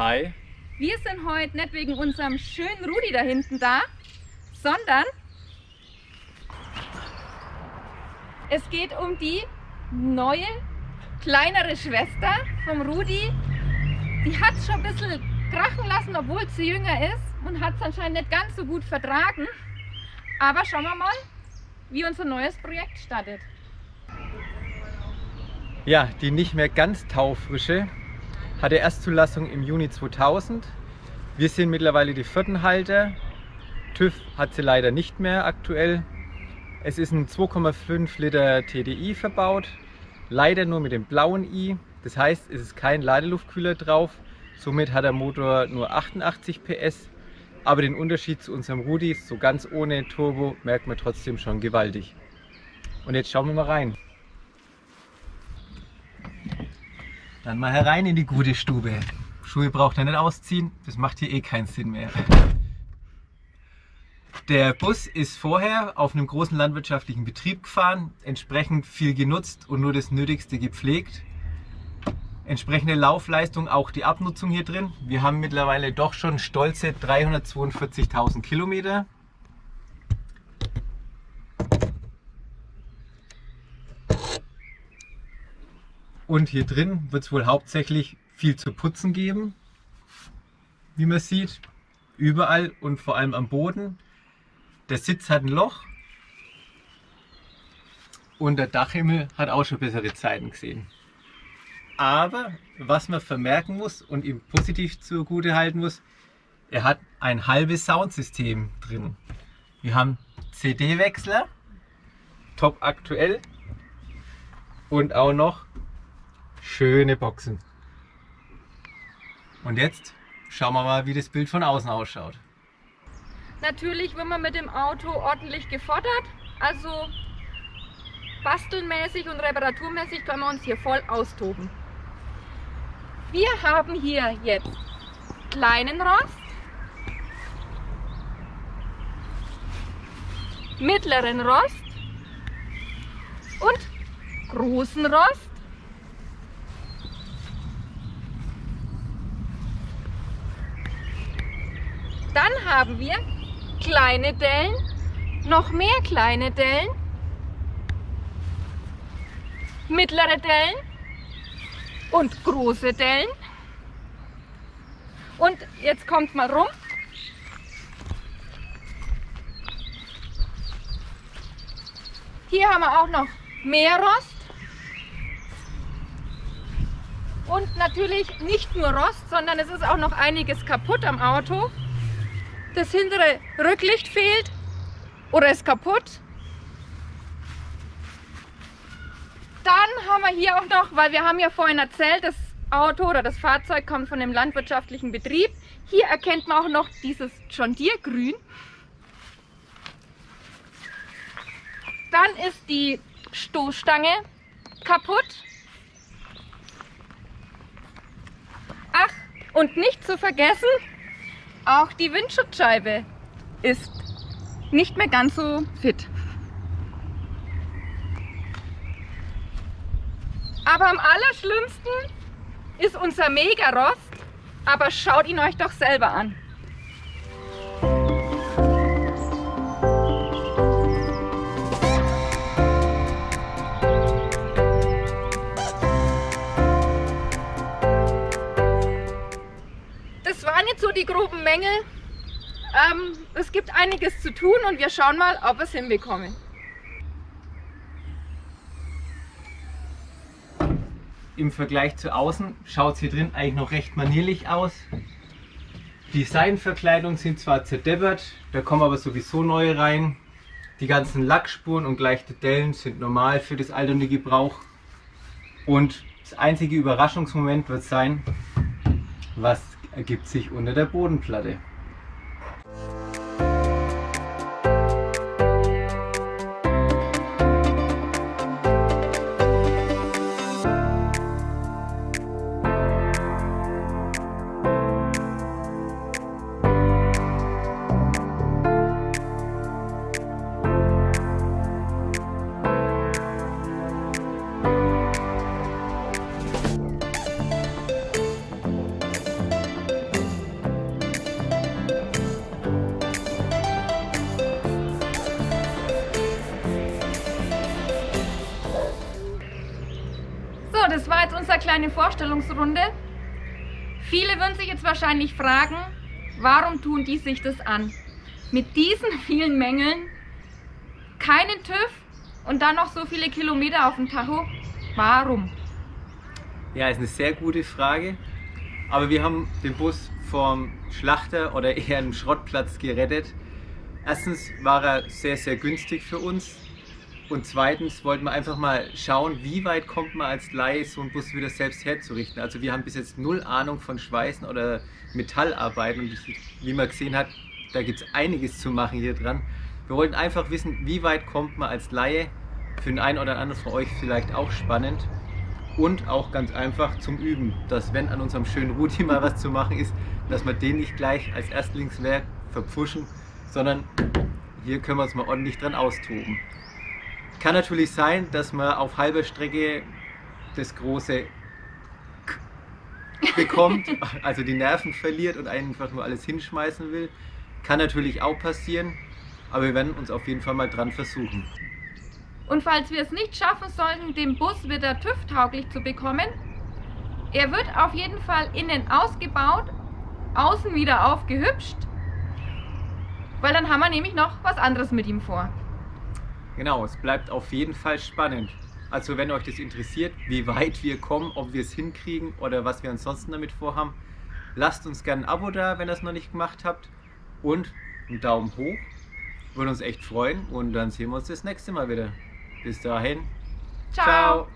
Hi. Wir sind heute nicht wegen unserem schönen Rudi da hinten da, sondern es geht um die neue, kleinere Schwester vom Rudi. Die hat schon ein bisschen krachen lassen, obwohl sie jünger ist und hat es anscheinend nicht ganz so gut vertragen. Aber schauen wir mal, wie unser neues Projekt startet. Ja, die nicht mehr ganz taufrische hatte Erstzulassung im Juni 2000. Wir sind mittlerweile die vierten Halter. TÜV hat sie leider nicht mehr aktuell. Es ist ein 2,5 Liter TDI verbaut, leider nur mit dem blauen I. Das heißt, es ist kein Ladeluftkühler drauf. Somit hat der Motor nur 88 PS. Aber den Unterschied zu unserem Rudi, so ganz ohne Turbo, merkt man trotzdem schon gewaltig. Und jetzt schauen wir mal rein. Dann mal herein in die gute Stube. Schuhe braucht er nicht ausziehen, das macht hier eh keinen Sinn mehr. Der Bus ist vorher auf einem großen landwirtschaftlichen Betrieb gefahren, entsprechend viel genutzt und nur das Nötigste gepflegt. Entsprechende Laufleistung, auch die Abnutzung hier drin. Wir haben mittlerweile doch schon stolze 342.000 Kilometer. Und hier drin wird es wohl hauptsächlich viel zu putzen geben, wie man sieht, überall und vor allem am Boden. Der Sitz hat ein Loch und der Dachhimmel hat auch schon bessere Zeiten gesehen. Aber was man vermerken muss und ihm positiv zugute halten muss, er hat ein halbes Soundsystem drin. Wir haben CD-Wechsler, top aktuell und auch noch schöne Boxen. Und jetzt schauen wir mal, wie das Bild von außen ausschaut. Natürlich wird man mit dem Auto ordentlich gefordert, also bastelmäßig und reparaturmäßig können wir uns hier voll austoben. Wir haben hier jetzt kleinen Rost, mittleren Rost und großen Rost. Dann haben wir kleine Dellen, noch mehr kleine Dellen, mittlere Dellen und große Dellen. Und jetzt kommt mal rum. Hier haben wir auch noch mehr Rost. Und natürlich nicht nur Rost, sondern es ist auch noch einiges kaputt am Auto. Das hintere Rücklicht fehlt oder ist kaputt. Dann haben wir hier auch noch, weil wir haben ja vorhin erzählt, das Auto oder das Fahrzeug kommt von dem landwirtschaftlichen Betrieb. Hier erkennt man auch noch dieses John Deere Grün. Dann ist die Stoßstange kaputt. Ach, und nicht zu vergessen, auch die Windschutzscheibe ist nicht mehr ganz so fit. Aber am allerschlimmsten ist unser Mega-Rost, aber schaut ihn euch doch selber an. Das waren jetzt so die groben Mängel. Es gibt einiges zu tun und wir schauen mal, ob wir es hinbekommen. Im Vergleich zu außen schaut es hier drin eigentlich noch recht manierlich aus. Die Seitenverkleidungen sind zwar zerdeppert, da kommen aber sowieso neue rein. Die ganzen Lackspuren und leichte Dellen sind normal für das alternde Gebrauch. Und das einzige Überraschungsmoment wird sein, was ergibt sich unter der Bodenplatte. war jetzt unsere kleine Vorstellungsrunde. Viele würden sich jetzt wahrscheinlich fragen, warum tun die sich das an? Mit diesen vielen Mängeln, keinen TÜV und dann noch so viele Kilometer auf dem Tacho. Warum? Ja, ist eine sehr gute Frage. Aber wir haben den Bus vom Schlachter oder eher einem Schrottplatz gerettet. Erstens war er sehr, sehr günstig für uns. Und zweitens wollten wir einfach mal schauen, wie weit kommt man als Laie, so einen Bus wieder selbst herzurichten. Also wir haben bis jetzt null Ahnung von Schweißen oder Metallarbeiten. Und wie man gesehen hat, da gibt es einiges zu machen hier dran. Wir wollten einfach wissen, wie weit kommt man als Laie. Für den einen oder anderen von euch vielleicht auch spannend. Und auch ganz einfach zum Üben, dass wenn an unserem schönen Rudi mal was zu machen ist, dass wir den nicht gleich als Erstlingswerk verpfuschen, sondern hier können wir uns mal ordentlich dran austoben. Kann natürlich sein, dass man auf halber Strecke das große K bekommt, also die Nerven verliert und einfach nur alles hinschmeißen will. Kann natürlich auch passieren, aber wir werden uns auf jeden Fall mal dran versuchen. Und falls wir es nicht schaffen sollten, den Bus wieder TÜV-tauglich zu bekommen, er wird auf jeden Fall innen ausgebaut, außen wieder aufgehübscht, weil dann haben wir nämlich noch was anderes mit ihm vor. Genau, es bleibt auf jeden Fall spannend. Also wenn euch das interessiert, wie weit wir kommen, ob wir es hinkriegen oder was wir ansonsten damit vorhaben, lasst uns gerne ein Abo da, wenn ihr es noch nicht gemacht habt, und einen Daumen hoch. Würde uns echt freuen und dann sehen wir uns das nächste Mal wieder. Bis dahin. Ciao.